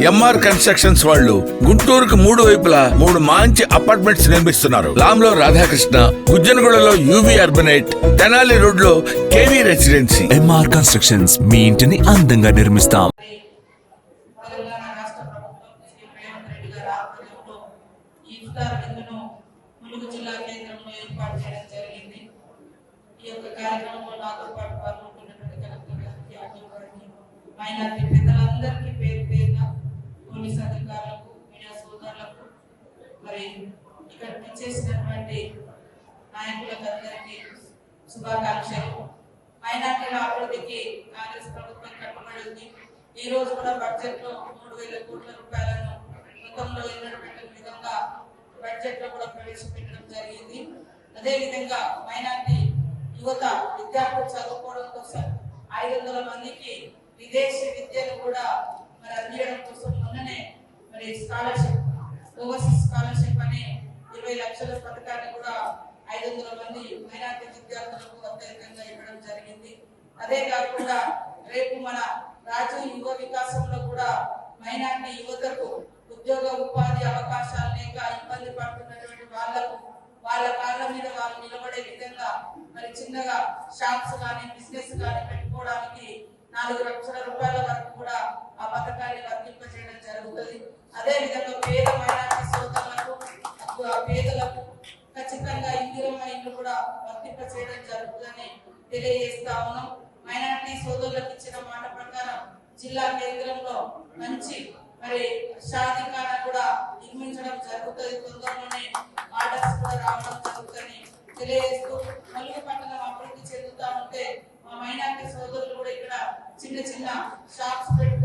MR constructions వాళ్ళు గుంటూరుకు 3 వైపులా 3 మంచి అపార్ట్మెంట్స్ నిర్మిస్తున్నారు. లాంలో రాధాకృష్ణ, గుజ్జనగూడలో యువి అర్బనైట్, తెనాలి రోడ్ లో కేవీ రెసిడెన్సీ. ఎంఆర్ కన్స్ట్రక్షన్స్ మీ ఇంటిని అందంగా నిర్మిస్తాం. జిల్లా కేంద్రంలో ఏర్పాటు చేయడం జరిగింది. ఈ యొక్క కార్యక్రమంలో నాతో పాటు పాల్గొంటున్నటువంటి కలెక్టర్ గారికి, ఆర్డీఓ గారికి, మైనారిటీ పెద్దలందరికీ పేరు పేరున, పోలీస్ అధికారులకు, మీడియా సోదరులకు, మరి ఇక్కడ చేసినటువంటి నాయకులకు అందరికీ శుభాకాంక్షలు. మైనారిటీల అభివృద్ధికి కాంగ్రెస్ ప్రభుత్వం కట్టుబడి ఉంది. ఈ రోజు కూడా బడ్జెట్ లో 3,000 కోట్ల రూపాయలను గతంలో ఎన్నడూ పెట్టిన విధంగా బడ్జెట్ లో కూడా ప్రవేశపెట్టడం జరిగింది. అదే విధంగా మైనారిటీ యువత విద్యార్థులు చదువుకోవడం కోసం 500 మందికి విదేశీ విద్యను కూడా మరి అందించడం కోసం మొన్ననే మరి స్కాలర్షిప్, ఓవర్సీస్ స్కాలర్షిప్ అనే 20 లక్షల పథకాన్ని కూడా 500 మంది మైనారిటీ విద్యార్థులకు అత్యధికంగా ఇవ్వడం జరిగింది. అదే కాకుండా రేపు మన రాజీవ్ యువ వికాసంలో కూడా మైనారిటీ యువతకు ఉద్యోగ ఉపాధి అవకాశాలు లేక ఇబ్బంది పడుతున్నటువంటి వాళ్లకు వాళ్ళ కాళ్ళ మీద వాళ్ళు నిలబడే విధంగా మరి చిన్నగా షాప్స్ కానీ బిజినెస్ కానీ పెట్టుకోవడానికి 4 లక్షల రూపాయల వరకు కూడా ఆ పథకాన్ని వర్తింపజేయడం జరుగుతుంది. అదే విధంగా పేద మైనారిటీ సోదరులకు, పేదలకు ఖచ్చితంగా ఇందిరమ్మ ఇల్లు కూడా వర్తింపజేయడం జరుగుతుందని తెలియజేస్తా ఉన్నాం. మైనారిటీ సోదరులకు ఇచ్చిన మాట ప్రకారం జిల్లా కేంద్రంలో మంచి మరి షాదీఖానా కూడా నిర్మించడం జరుగుతుంది. తొందరలోనే ఆర్డర్స్ కూడా రావడం జరుగుతుంది తెలియజేస్తూ, మలుగు పట్టణం అభివృద్ధి చెందుతా ఉంటే మా మైనారిటీ సోదరులు కూడా ఇక్కడ చిన్న చిన్న షాప్స్ పెట్టి